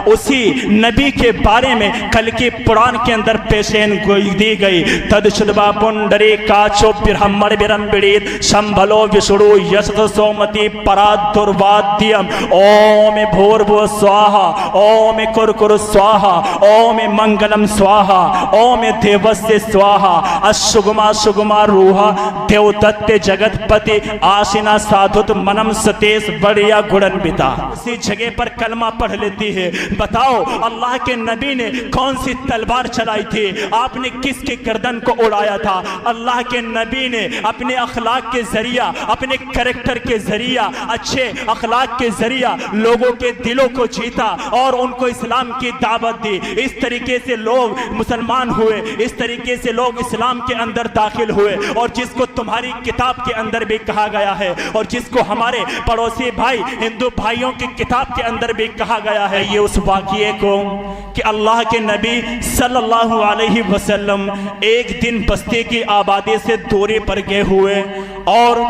उसी नबी के बारे में कल की पुराण के अंदर पेशेन गोई दी गई। तदशुद्भा पुंडरी काचो ब्रह्मण विरंबिड़ित संभलो विष्णु यशत सोमति परादुर्वाद्यम ओम भूर्भुव स्वाहा ओम कुरकुर स्वाहा ओम मंगलम स्वाहा ओम देवस्य स्वाहा अशुगमा सुगमा रूहा देवदत्ते जगतपति आशिना साधुत मनम सतेश बढ़िया गुणन्विता। उसी जगह पर कलमा पढ़ लेती है। बताओ अल्लाह के नबी ने कौन सी तलवार चलाई थी, आपने किसके गर्दन को उड़ाया था। अल्लाह के नबी ने अपने अखलाक के जरिया, अपने कैरेक्टर के जरिया, अच्छे अखलाक के जरिया लोगों के दिलों को जीता और उनको इस्लाम की दावत दी। इस तरीके से लोग मुसलमान हुए, इस तरीके से लोग इस्लाम के अंदर दाखिल हुए। और जिसको तुम्हारी किताब के अंदर भी कहा गया है और जिसको हमारे पड़ोसी भाई हिंदू भाइयों की किताब के अंदर भी कहा गया है, ये उस वाक़ये को कि अल्लाह के नबी सल्लल्लाहु अलैहि वसल्लम एक दिन बस्ती की आबादी से दूरी पर गए हुए और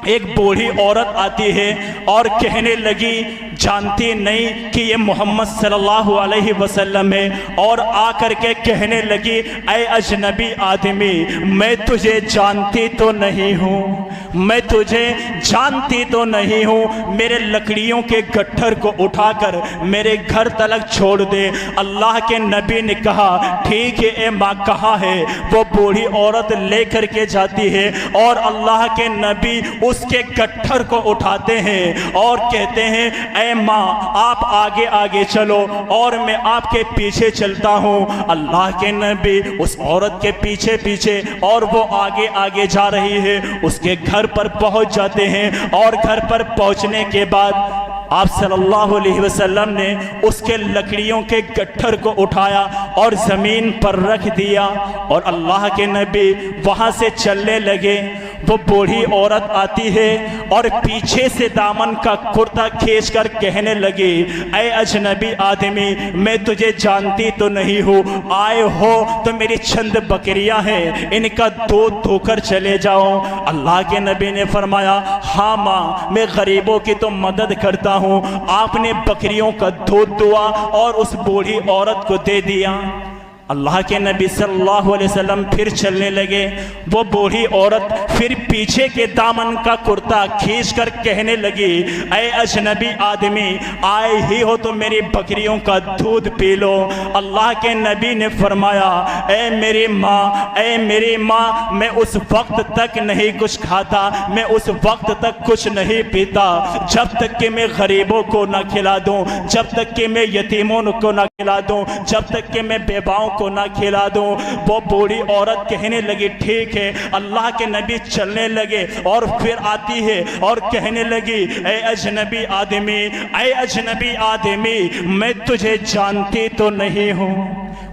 एक बूढ़ी औरत आती है और कहने लगी, जानती नहीं कि ये मोहम्मद सल्लल्लाहु अलैहि वसल्लम है, और आकर के कहने लगी, ऐ अजनबी आदमी, मैं तुझे जानती तो नहीं हूँ, मैं तुझे जानती तो नहीं हूँ, मेरे लकड़ियों के गट्ठर को उठाकर मेरे घर तलक छोड़ दे। अल्लाह के नबी ने कहा, ठीक है ए माँ, कहाँ है? वो बूढ़ी औरत लेकर के जाती है और अल्लाह के नबी उसके गट्ठर को उठाते हैं और कहते हैं, ऐ माँ आप आगे आगे चलो और मैं आपके पीछे चलता हूँ। अल्लाह के नबी उस औरत के पीछे पीछे और वो आगे आगे जा रही है, उसके घर पर पहुँच जाते हैं और घर पर पहुँचने के बाद आप सल्लल्लाहु अलैहि वसल्लम ने उसके लकड़ियों के गट्ठर को उठाया और ज़मीन पर रख दिया और अल्लाह के नबी वहाँ से चलने लगे। वो बूढ़ी औरत आती है और पीछे से दामन का कुर्ता खींचकर कहने लगी, ऐ अजनबी आदमी, मैं तुझे जानती तो नहीं हूँ, आए हो तो मेरी चंद बकरियां हैं, इनका दूध धोकर चले जाओ। अल्लाह के नबी ने फरमाया, हाँ माँ, मैं गरीबों की तो मदद करता हूँ। आपने बकरियों का दूध दुआ और उस बूढ़ी औरत को दे दिया। अल्लाह के नबी सल्लल्लाहु अलैहि वसल्लम फिर चलने लगे। वो बूढ़ी औरत फिर पीछे के दामन का कुर्ता खींचकर कहने लगी, ऐ अजनबी आदमी, आए ही हो तो मेरी बकरियों का दूध पी लो। अल्लाह के नबी ने फरमाया, ऐ मेरी माँ, ऐ मेरी माँ, मैं उस वक्त तक नहीं कुछ खाता, मैं उस वक्त तक कुछ नहीं पीता जब तक कि मैं गरीबों को ना खिला दूँ, जब तक कि मैं यतीमों को ना खिला दूँ, जब तक कि मैं बेवाओं को ना खिला दूं। वो बूढ़ी औरत कहने लगी, ठीक है। अल्लाह के नबी चलने लगे और फिर आती है और कहने लगी, ऐ अजनबी आदमी, ऐ अजनबी आदमी, मैं तुझे जानती तो नहीं हूँ,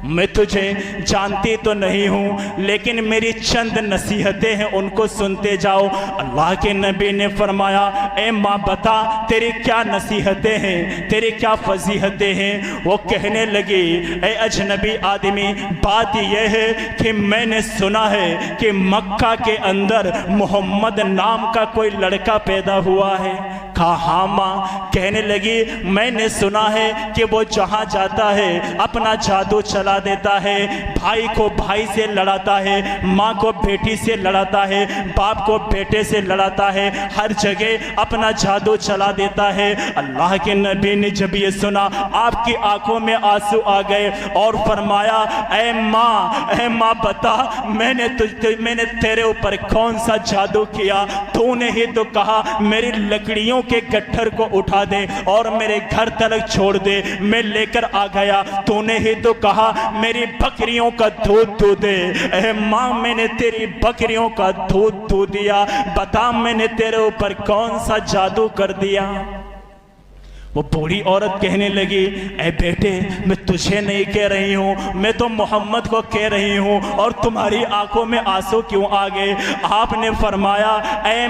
मैं तुझे जानती तो नहीं हूँ, लेकिन मेरी चंद नसीहतें हैं, उनको सुनते जाओ। अल्लाह के नबी ने फरमाया, ए माँ बता तेरी क्या नसीहतें हैं, तेरी क्या फजीहतें हैं? वो कहने लगी, ए अजनबी आदमी, बात यह है कि मैंने सुना है कि मक्का के अंदर मोहम्मद नाम का कोई लड़का पैदा हुआ है। कहा, हाँ माँ। कहने लगी, मैंने सुना है कि वो जहाँ जाता है अपना जादू चला देता है, भाई को भाई से लड़ाता है, माँ को बेटी से लड़ाता है, बाप को बेटे से लड़ाता है, हर जगह अपना जादू चला देता है। अल्लाह के नबी ने जब ये सुना, आपकी आंखों में आंसू आ गए और फरमाया, ऐ माँ बता, मैंने तेरे ऊपर कौन सा जादू किया? तूने ही तो कहा मेरी लकड़ियों के गट्ठर को उठा दे और मेरे घर तक छोड़ दे, मैं लेकर आ गया। तूने ही तो कहा मेरी बकरियों का दूध दू दे। ऐ माँ, मैंने तेरी बकरियों का दूध दू दिया, बता मैंने तेरे ऊपर कौन सा जादू कर दिया? वो बूढ़ी औरत कहने लगी, ऐ बेटे, मैं तुझे नहीं कह रही हूँ, मैं तो मोहम्मद को कह रही हूँ, और तुम्हारी आंखों में आंसू क्यों आ गए? आपने फरमाया, ऐ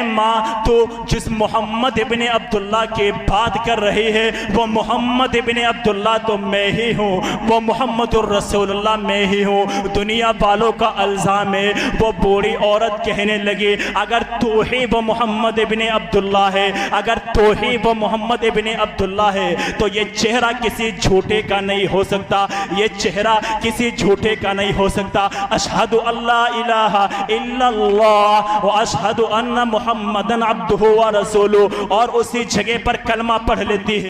माँ, तो जिस मोहम्मद इब्ने अब्दुल्ला की बात कर रही है, वो मोहम्मद इब्ने अब्दुल्ला तो मैं ही हूँ, वो मोहम्मदुर रसूलुल्लाह मैं ही हूँ, दुनिया वालों का अल्जाम है। वो बूढ़ी औरत कहने लगी, अगर तू ही वो मोहम्मद इब्ने अब्दुल्ला है, अगर तू ही वो मोहम्मद इब्ने अब्दुल्ला है, तो ये चेहरा किसी झूठे का नहीं हो सकता, ये चेहरा किसी झूठे का नहीं हो सकता। अशहदु अल्ला इलाहा इल्लल्लाह व अशहदु अन्ना मुहम्मदन अब्दुहु व रसूलुहु, और उसी जगह पर कलमा पढ़ लेती है।